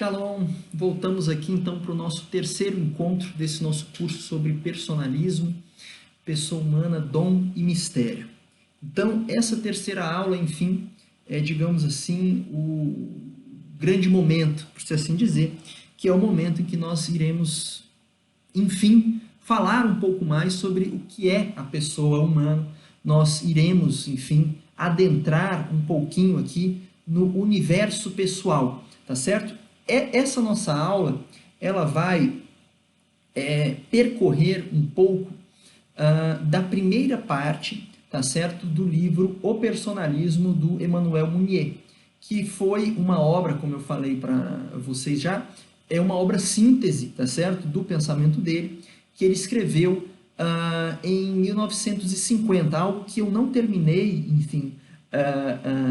Shalom, voltamos aqui então para o nosso terceiro encontro desse nosso curso sobre personalismo, pessoa humana, dom e mistério. Então, essa terceira aula, enfim, é, digamos assim, o grande momento, por se assim dizer, que é o momento em que nós iremos, enfim, falar um pouco mais sobre o que é a pessoa humana. Nós iremos, enfim, adentrar um pouquinho aqui no universo pessoal, tá certo? Essa nossa aula, ela vai percorrer um pouco da primeira parte, tá certo, do livro O Personalismo, do Emmanuel Mounier, que foi uma obra, como eu falei para vocês já, é uma obra síntese, tá certo, do pensamento dele, que ele escreveu em 1950, algo que eu não terminei, enfim,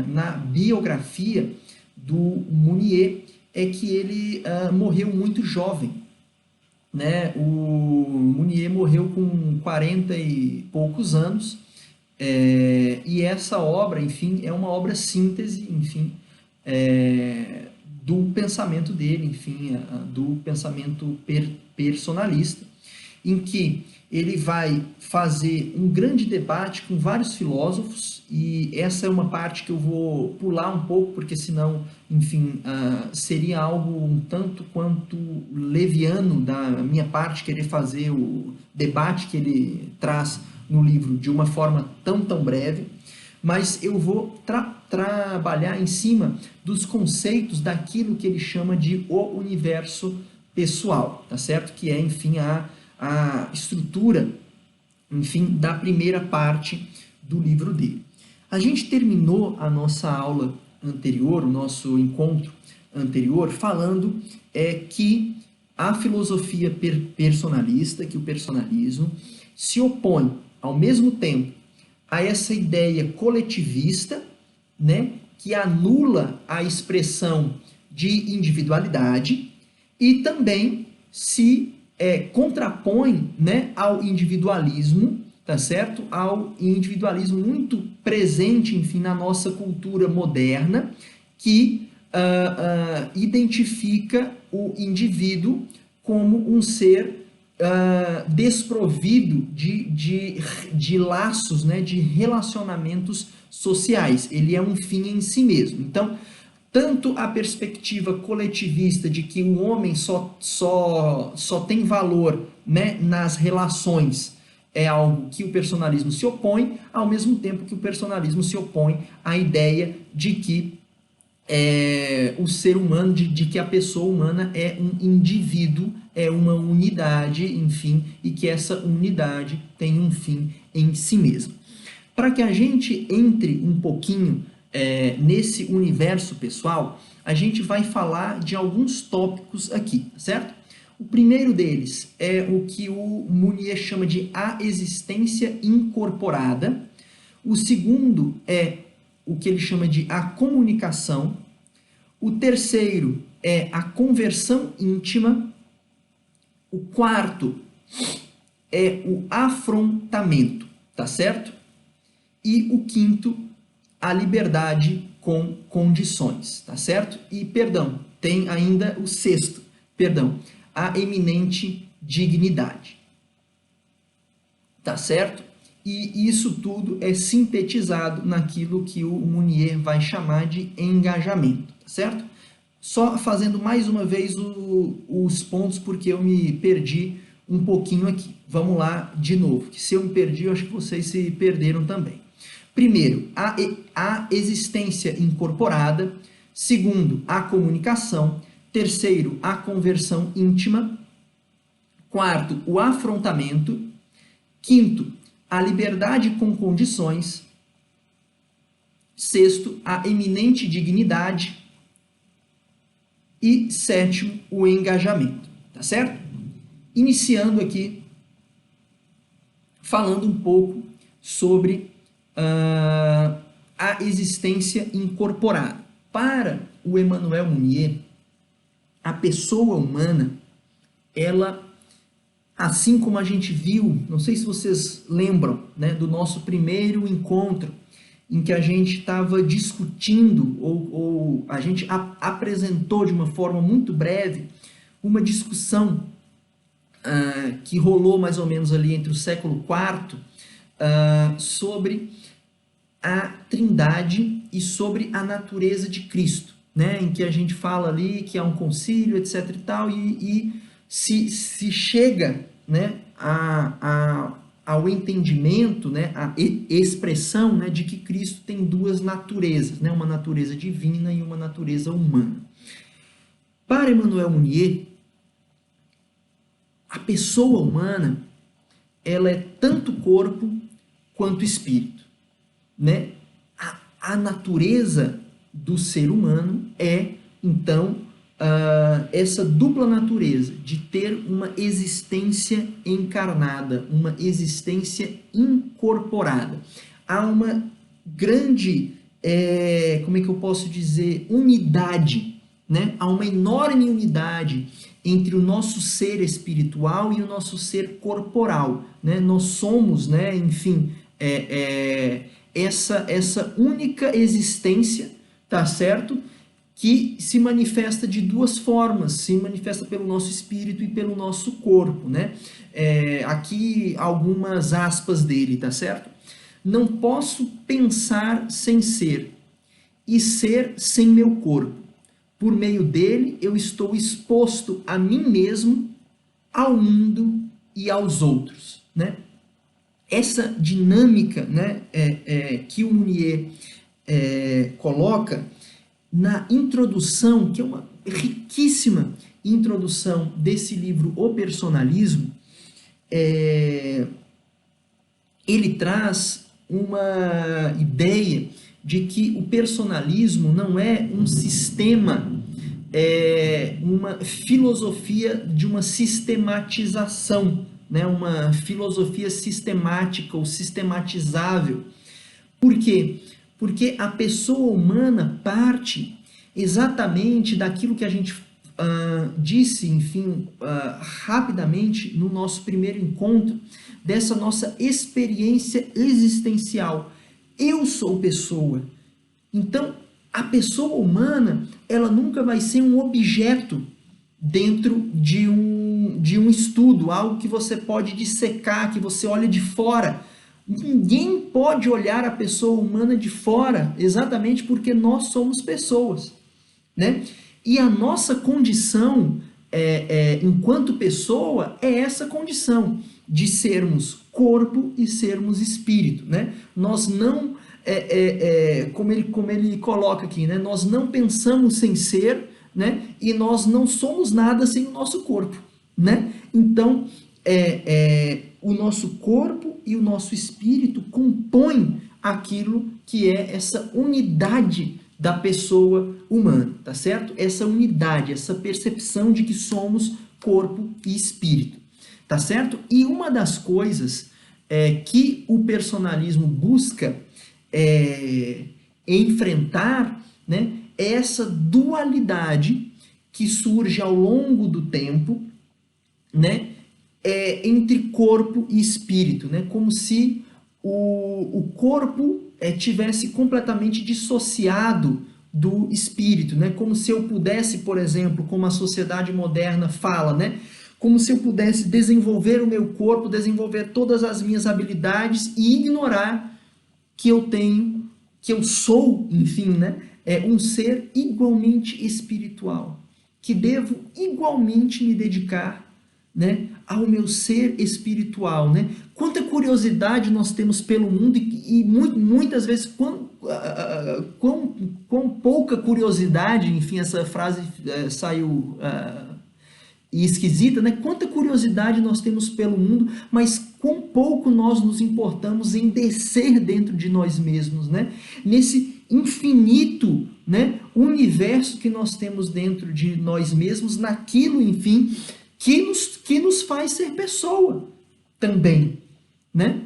na biografia do Mounier, é que ele morreu muito jovem, né? O Mounier morreu com 40 e poucos anos, e essa obra, enfim, é uma obra síntese, enfim, do pensamento dele, enfim, do pensamento personalista, em que ele vai fazer um grande debate com vários filósofos, e essa é uma parte que eu vou pular um pouco, porque senão, enfim, seria algo um tanto quanto leviano da minha parte querer fazer o debate que ele traz no livro de uma forma tão breve, mas eu vou trabalhar em cima dos conceitos daquilo que ele chama de o universo pessoal, tá certo? Que é, enfim, a estrutura, enfim, da primeira parte do livro dele. A gente terminou a nossa aula anterior, o nosso encontro anterior, falando que a filosofia personalista, que o personalismo, se opõe, ao mesmo tempo, a essa ideia coletivista, né, que anula a expressão de individualidade e também se contrapõe, né, ao individualismo, tá certo? Ao individualismo muito presente, enfim, na nossa cultura moderna, que identifica o indivíduo como um ser desprovido de laços, né, de relacionamentos sociais. Ele é um fim em si mesmo. Então, tanto a perspectiva coletivista de que o homem só tem valor, né, nas relações, é algo que o personalismo se opõe, ao mesmo tempo que o personalismo se opõe à ideia de que o ser humano, de que a pessoa humana é um indivíduo, é uma unidade, enfim, e que essa unidade tem um fim em si mesmo. Para que a gente entre um pouquinho nesse universo pessoal, a gente vai falar de alguns tópicos aqui, certo? O primeiro deles é o que o Mounier chama de a existência incorporada. O segundo é o que ele chama de a comunicação. O terceiro é a conversão íntima. O quarto é o afrontamento, tá certo? E o quinto, a liberdade com condições, tá certo? E, perdão, tem ainda o sexto, perdão, a eminente dignidade, tá certo? E isso tudo é sintetizado naquilo que o Mounier vai chamar de engajamento, tá certo? Só fazendo mais uma vez os pontos, porque eu me perdi um pouquinho aqui. Vamos lá de novo, que se eu me perdi, eu acho que vocês se perderam também. Primeiro, a existência incorporada. Segundo, a comunicação. Terceiro, a conversão íntima. Quarto, o afrontamento. Quinto, a liberdade com condições. Sexto, a eminente dignidade. E sétimo, o engajamento. Tá certo? Iniciando aqui, falando um pouco sobre a existência incorporada. Para o Emmanuel Mounier, a pessoa humana, ela, assim como a gente viu, não sei se vocês lembram, né, do nosso primeiro encontro, em que a gente estava discutindo, ou a gente apresentou de uma forma muito breve, uma discussão que rolou mais ou menos ali entre o século IV, sobre a Trindade e sobre a natureza de Cristo, né? Em que a gente fala ali que há um concílio, etc e tal, e se chega, né, ao entendimento, né, a expressão, né, de que Cristo tem duas naturezas, né, uma natureza divina e uma natureza humana. Para Emmanuel Mounier, a pessoa humana, ela é tanto corpo quanto espírito, né? A natureza do ser humano é, então, essa dupla natureza de ter uma existência encarnada, uma existência incorporada. Há uma grande, como é que eu posso dizer, unidade, né? Há uma enorme unidade entre o nosso ser espiritual e o nosso ser corporal, né? Nós somos, né, enfim, essa única existência, tá certo? Que se manifesta de duas formas, se manifesta pelo nosso espírito e pelo nosso corpo, né? Aqui algumas aspas dele, tá certo? Não posso pensar sem ser, e ser sem meu corpo. Por meio dele, eu estou exposto a mim mesmo, ao mundo e aos outros, né? Essa dinâmica, né, que o Mounier coloca na introdução, que é uma riquíssima introdução desse livro O Personalismo, ele traz uma ideia de que o personalismo não é um sistema, uma filosofia de uma sistematização, né? Uma filosofia sistemática ou sistematizável. Por quê? Porque a pessoa humana parte exatamente daquilo que a gente disse, enfim, rapidamente no nosso primeiro encontro, dessa nossa experiência existencial. Eu sou pessoa. Então, a pessoa humana, ela nunca vai ser um objeto dentro de um estudo, algo que você pode dissecar, que você olha de fora. Ninguém pode olhar a pessoa humana de fora, exatamente porque nós somos pessoas, né? E a nossa condição, enquanto pessoa, é essa condição de sermos corpo e sermos espírito, né? Nós não, como ele coloca aqui, né? Nós não pensamos sem ser, né? E nós não somos nada sem o nosso corpo, né? Então, o nosso corpo e o nosso espírito compõem aquilo que é essa unidade da pessoa humana, tá certo? Essa unidade, essa percepção de que somos corpo e espírito, tá certo? E uma das coisas que o personalismo busca enfrentar, né, é essa dualidade que surge ao longo do tempo, né, entre corpo e espírito, né, como se o corpo tivesse completamente dissociado do espírito, né, como se eu pudesse, por exemplo, como a sociedade moderna fala, né, como se eu pudesse desenvolver o meu corpo, desenvolver todas as minhas habilidades e ignorar que eu tenho, que eu sou, enfim, né, um ser igualmente espiritual, que devo igualmente me dedicar, né, ao meu ser espiritual, né? Quanta curiosidade nós temos pelo mundo e muitas vezes quão pouca curiosidade, enfim, essa frase saiu esquisita, né? Quanta curiosidade nós temos pelo mundo, mas quão pouco nós nos importamos em descer dentro de nós mesmos, né? Nesse infinito, né, universo que nós temos dentro de nós mesmos, naquilo, enfim, que nos faz ser pessoa também, né?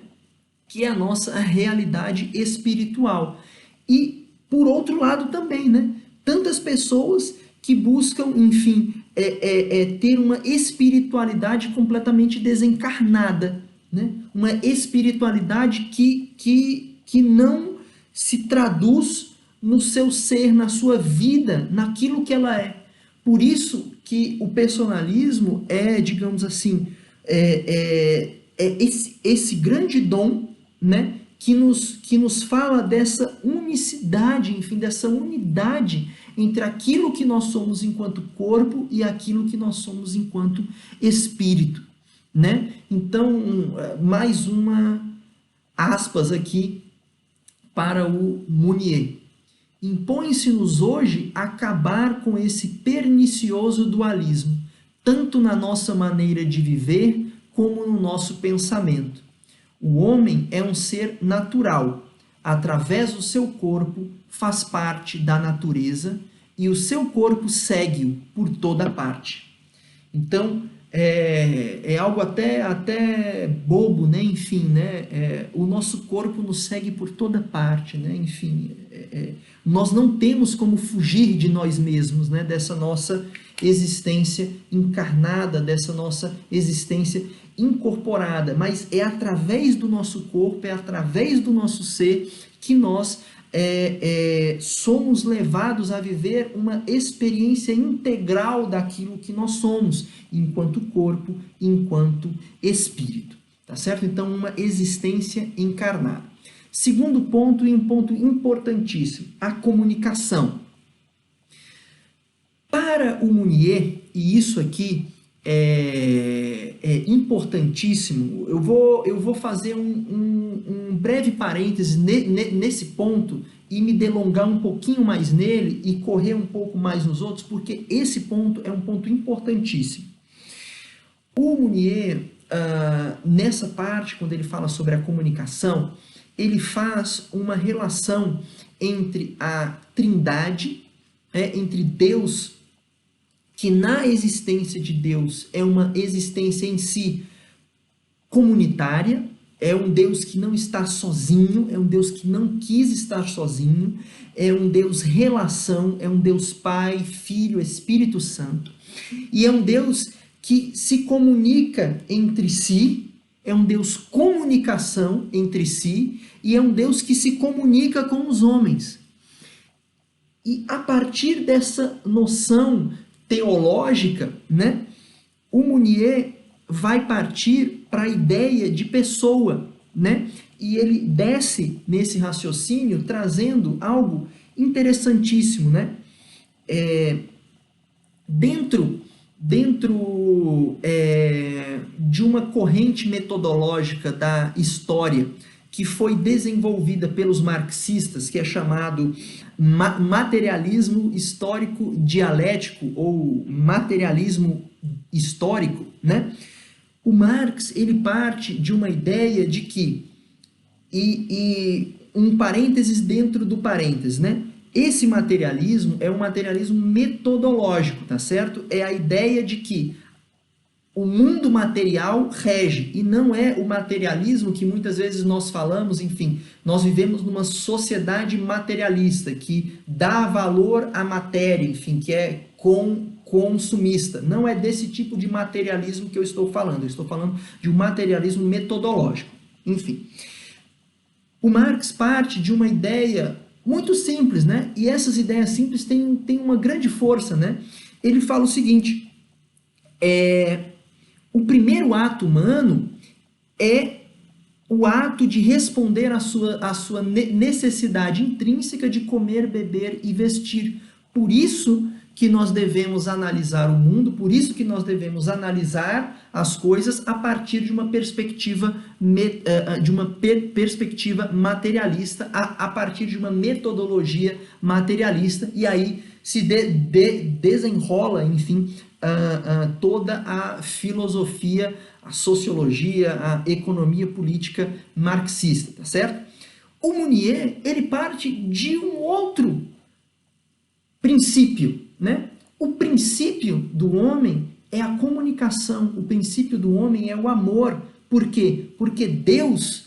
Que é a nossa realidade espiritual. E, por outro lado também, né? Tantas pessoas que buscam, enfim, ter uma espiritualidade completamente desencarnada, né? Uma espiritualidade que não se traduz no seu ser, na sua vida, naquilo que ela é. Por isso que o personalismo é, digamos assim, esse grande dom, né, que nos fala dessa unicidade, enfim, dessa unidade entre aquilo que nós somos enquanto corpo e aquilo que nós somos enquanto espírito, né? Então, mais uma aspas aqui para o Mounier. Impõe-se-nos hoje acabar com esse pernicioso dualismo, tanto na nossa maneira de viver como no nosso pensamento. O homem é um ser natural, através do seu corpo faz parte da natureza e o seu corpo segue-o por toda parte. Então, é algo até bobo, né? Enfim, né? O nosso corpo nos segue por toda parte, né? Enfim, nós não temos como fugir de nós mesmos, né? Dessa nossa existência encarnada, dessa nossa existência incorporada, mas é através do nosso corpo, é através do nosso ser que nós somos levados a viver uma experiência integral daquilo que nós somos, enquanto corpo, enquanto espírito, tá certo? Então, uma existência encarnada. Segundo ponto, e um ponto importantíssimo, a comunicação. Para o Mounier, e isso aqui é importantíssimo, eu vou fazer um breve parêntese nesse ponto e me delongar um pouquinho mais nele e correr um pouco mais nos outros, porque esse ponto é um ponto importantíssimo. O Mounier, nessa parte, quando ele fala sobre a comunicação, ele faz uma relação entre a Trindade, entre Deus, que na existência de Deus é uma existência em si comunitária, é um Deus que não está sozinho, é um Deus que não quis estar sozinho, é um Deus relação, é um Deus Pai, Filho, Espírito Santo, e é um Deus que se comunica entre si, é um Deus comunicação entre si, e é um Deus que se comunica com os homens. E a partir dessa noção teológica, né, o Mounier vai partir para a ideia de pessoa, né? E ele desce nesse raciocínio trazendo algo interessantíssimo, né? Dentro de uma corrente metodológica da história que foi desenvolvida pelos marxistas, que é chamado materialismo histórico dialético ou materialismo histórico, né? O Marx, ele parte de uma ideia de que, e um parênteses dentro do parênteses, né? Esse materialismo é um materialismo metodológico, tá certo? É a ideia de que o mundo material rege, e não é o materialismo que muitas vezes nós falamos, enfim, nós vivemos numa sociedade materialista, que dá valor à matéria, enfim, que é consumista. Não é desse tipo de materialismo que eu estou falando de um materialismo metodológico. Enfim, o Marx parte de uma ideia muito simples, né? E essas ideias simples têm uma grande força, né? Ele fala o seguinte, o primeiro ato humano é o ato de responder à sua necessidade intrínseca de comer, beber e vestir. Por isso que nós devemos analisar o mundo, por isso que nós devemos analisar as coisas a partir de uma perspectiva, materialista, a partir de uma metodologia materialista, e aí se desenrola, enfim, toda a filosofia, a sociologia, a economia política marxista, tá certo? O Mounier, ele parte de um outro princípio, né? O princípio do homem é a comunicação, o princípio do homem é o amor. Por quê? Porque Deus,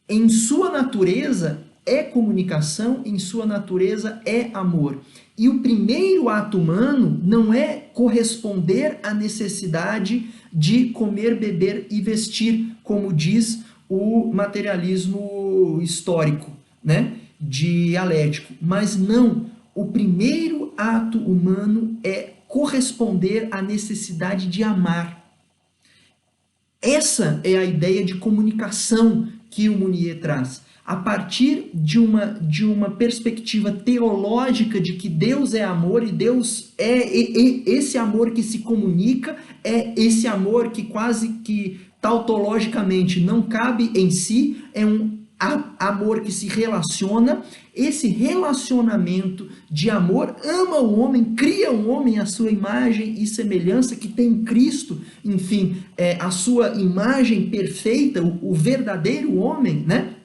em sua natureza, é comunicação, em sua natureza é amor. E o primeiro ato humano não é corresponder à necessidade de comer, beber e vestir, como diz o materialismo histórico, né, dialético. Mas não, o primeiro ato humano é corresponder à necessidade de amar. Essa é a ideia de comunicação que o Mounier traz. A partir de uma perspectiva teológica de que Deus é amor e Deus é esse amor que se comunica, é esse amor que quase que tautologicamente não cabe em si, é um amor que se relaciona. Esse relacionamento de amor ama o homem, cria o homem à sua imagem e semelhança, que tem em Cristo, enfim, a sua imagem perfeita, o verdadeiro homem, né?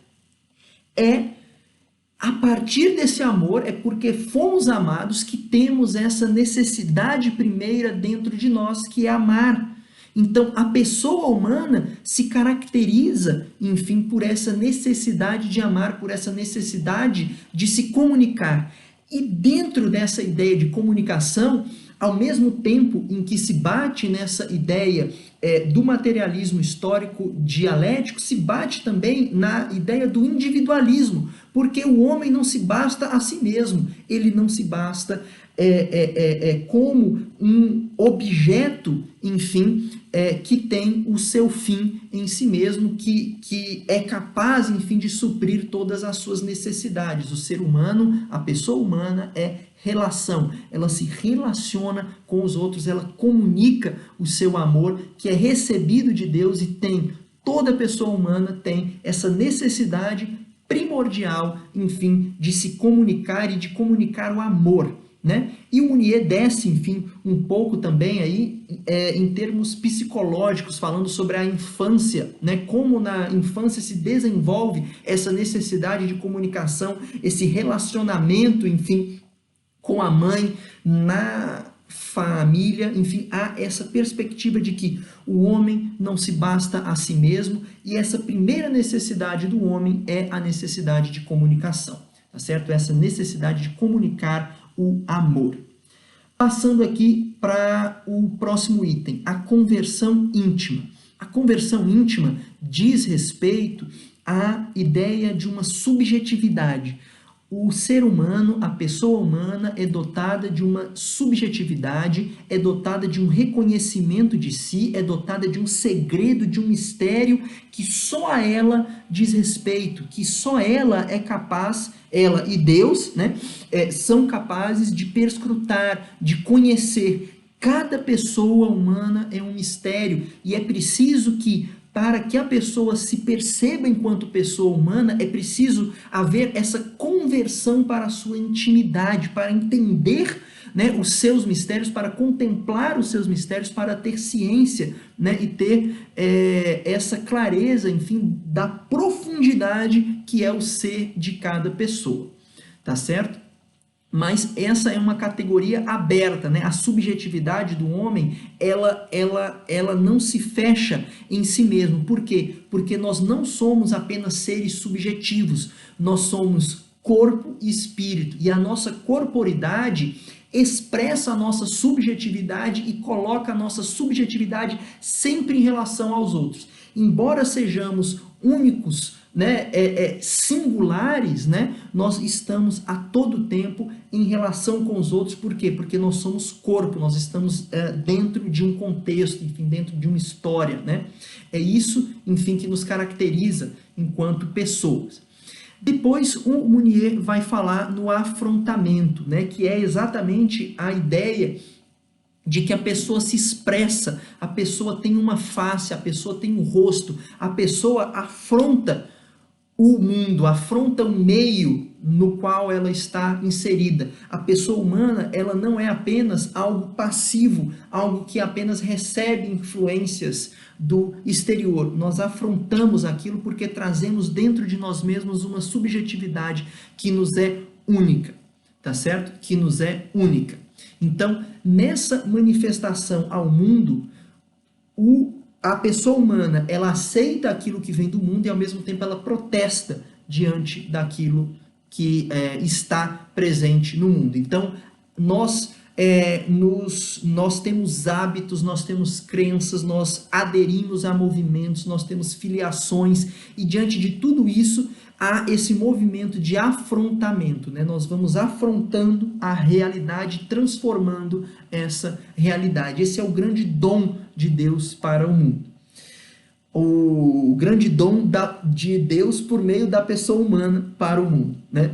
A partir desse amor, é porque fomos amados que temos essa necessidade primeira dentro de nós, que é amar. Então, a pessoa humana se caracteriza, enfim, por essa necessidade de amar, por essa necessidade de se comunicar. E dentro dessa ideia de comunicação, ao mesmo tempo em que se bate nessa ideia do materialismo histórico dialético, se bate também na ideia do individualismo, porque o homem não se basta a si mesmo, ele não se basta como um objeto, enfim, que tem o seu fim em si mesmo, que é capaz, enfim, de suprir todas as suas necessidades. O ser humano, a pessoa humana é relação, ela se relaciona com os outros, ela comunica o seu amor, que é recebido de Deus, e toda pessoa humana tem essa necessidade primordial, enfim, de se comunicar e de comunicar o amor, né? E o Mounier desce, enfim, um pouco também aí em termos psicológicos, falando sobre a infância, né? Como na infância se desenvolve essa necessidade de comunicação, esse relacionamento, enfim, com a mãe, na família, enfim, há essa perspectiva de que o homem não se basta a si mesmo, e essa primeira necessidade do homem é a necessidade de comunicação, tá certo? Essa necessidade de comunicar o amor. Passando aqui para o próximo item, a conversão íntima. A conversão íntima diz respeito à ideia de uma subjetividade. O ser humano, a pessoa humana, é dotada de uma subjetividade, é dotada de um reconhecimento de si, é dotada de um segredo, de um mistério que só a ela diz respeito, que só ela é capaz, ela e Deus, né, são capazes de perscrutar, de conhecer. Cada pessoa humana é um mistério, e é preciso que, para que a pessoa se perceba enquanto pessoa humana, é preciso haver essa conversão para a sua intimidade, para entender, né, os seus mistérios, para contemplar os seus mistérios, para ter ciência, né, e ter essa clareza, enfim, da profundidade que é o ser de cada pessoa, tá certo? Mas essa é uma categoria aberta, né? A subjetividade do homem, ela não se fecha em si mesmo. Por quê? Porque nós não somos apenas seres subjetivos, nós somos corpo e espírito, e a nossa corporidade expressa a nossa subjetividade e coloca a nossa subjetividade sempre em relação aos outros. Embora sejamos únicos, né, singulares, né, nós estamos a todo tempo em relação com os outros. Por quê? Porque nós somos corpo, nós estamos dentro de um contexto, enfim, dentro de uma história, né? É isso, enfim, que nos caracteriza enquanto pessoas. Depois o Mounier vai falar no afrontamento, né, que é exatamente a ideia de que a pessoa se expressa, a pessoa tem uma face, a pessoa tem um rosto, a pessoa afronta o mundo, afronta o meio no qual ela está inserida. A pessoa humana, ela não é apenas algo passivo, algo que apenas recebe influências do exterior. Nós afrontamos aquilo porque trazemos dentro de nós mesmos uma subjetividade que nos é única, tá certo? Que nos é única. Então, nessa manifestação ao mundo, a pessoa humana, ela aceita aquilo que vem do mundo e ao mesmo tempo ela protesta diante daquilo que está presente no mundo. Então, nós nós temos hábitos, nós temos crenças, nós aderimos a movimentos, nós temos filiações, e diante de tudo isso há esse movimento de afrontamento, né? Nós vamos afrontando a realidade, transformando essa realidade. Esse é o grande dom de Deus para o mundo. O grande dom de Deus por meio da pessoa humana para o mundo, né?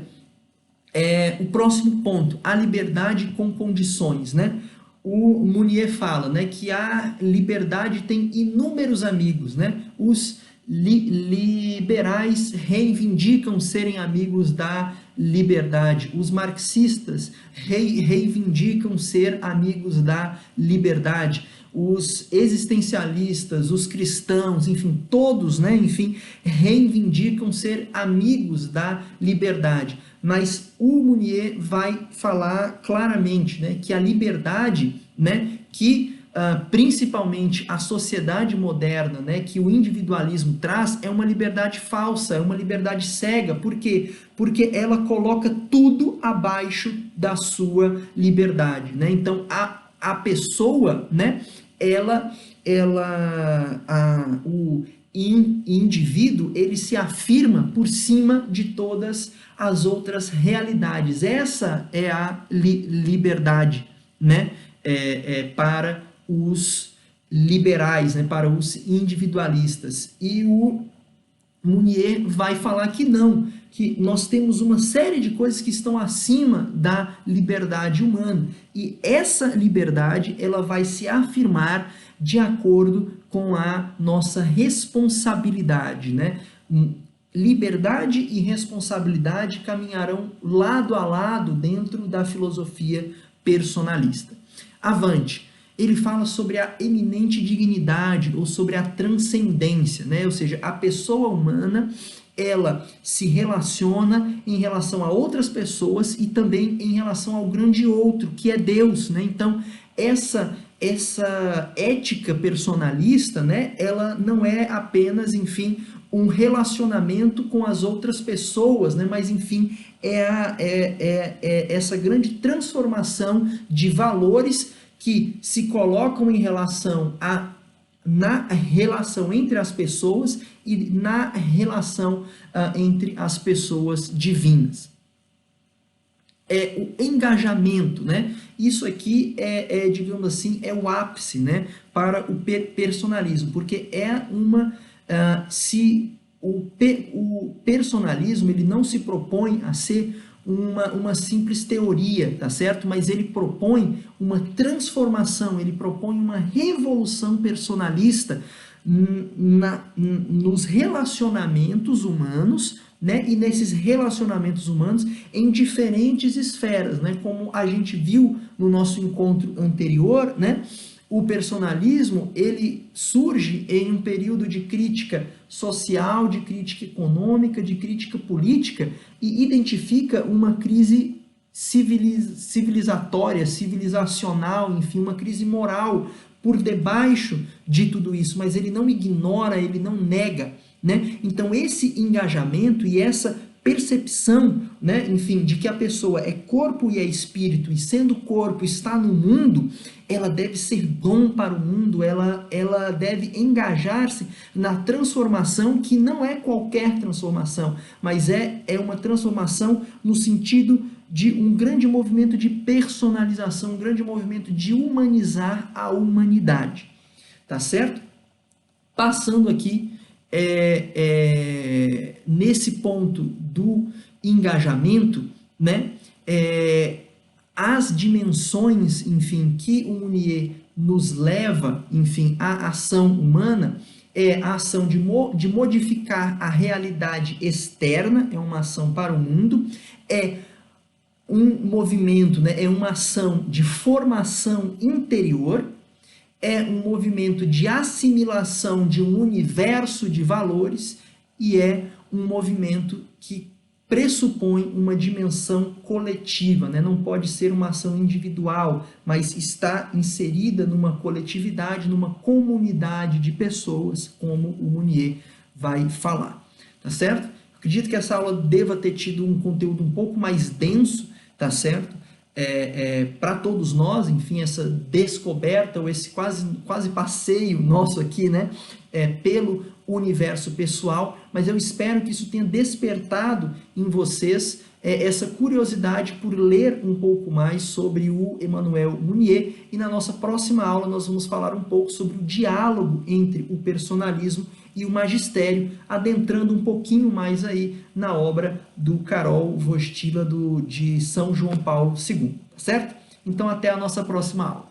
O próximo ponto, a liberdade com condições, né? O Mounier fala, né, que a liberdade tem inúmeros amigos, né? Os liberais reivindicam serem amigos da liberdade. Os marxistas reivindicam ser amigos da liberdade. Os existencialistas, os cristãos, enfim, todos, né, enfim, reivindicam ser amigos da liberdade. Mas o Mounier vai falar claramente, né, que a liberdade, né, que principalmente a sociedade moderna, né, que o individualismo traz, é uma liberdade falsa, é uma liberdade cega. Por quê? Porque ela coloca tudo abaixo da sua liberdade, né? Então, a pessoa, né, o indivíduo, ele se afirma por cima de todas as outras realidades. Essa é a liberdade, né, para os liberais, né, para os individualistas. E o Mounier vai falar que não, que nós temos uma série de coisas que estão acima da liberdade humana, e essa liberdade ela vai se afirmar de acordo com a nossa responsabilidade, né? Liberdade e responsabilidade caminharão lado a lado dentro da filosofia personalista. Avante. Ele fala sobre a eminente dignidade ou sobre a transcendência, né? Ou seja, a pessoa humana, ela se relaciona em relação a outras pessoas e também em relação ao grande outro, que é Deus, né? Então, essa ética personalista, né? Ela não é apenas, enfim, um relacionamento com as outras pessoas, né? Mas, enfim, é essa grande transformação de valores que se colocam em relação na relação entre as pessoas e na relação entre as pessoas divinas. O engajamento, né? Isso aqui digamos assim, é o ápice, né, para o personalismo, porque se o personalismo ele não se propõe a ser uma simples teoria, tá certo? Mas ele propõe uma transformação, ele propõe uma revolução personalista nos relacionamentos humanos, né? E nesses relacionamentos humanos em diferentes esferas, né? Como a gente viu no nosso encontro anterior, né? O personalismo, ele surge em um período de crítica social, de crítica econômica, de crítica política, e identifica uma crise civilizatória, civilizacional, enfim, uma crise moral por debaixo de tudo isso, mas ele não ignora, ele não nega, né? Então esse engajamento e essa percepção, né, enfim, de que a pessoa é corpo e é espírito, e sendo corpo está no mundo, ela deve ser dom para o mundo, ela deve engajar-se na transformação, que não é qualquer transformação, mas é uma transformação no sentido de um grande movimento de personalização, um grande movimento de humanizar a humanidade, tá certo? Passando aqui nesse ponto do engajamento, né, as dimensões, enfim, que o Mounier nos leva, enfim, à ação humana, é a ação de modificar a realidade externa, é uma ação para o mundo, é um movimento, né, é uma ação de formação interior, é um movimento de assimilação de um universo de valores e é um movimento que pressupõe uma dimensão coletiva, né? Não pode ser uma ação individual, mas está inserida numa coletividade, numa comunidade de pessoas, como o Mounier vai falar, tá certo? Acredito que essa aula deva ter tido um conteúdo um pouco mais denso, tá certo? para todos nós, enfim, essa descoberta ou esse quase passeio nosso aqui, né, pelo universo pessoal, mas eu espero que isso tenha despertado em vocês essa curiosidade por ler um pouco mais sobre o Emmanuel Mounier, e na nossa próxima aula nós vamos falar um pouco sobre o diálogo entre o personalismo e o magistério, adentrando um pouquinho mais aí na obra do Karol Wojtyla de São João Paulo II, tá certo? Então até a nossa próxima aula.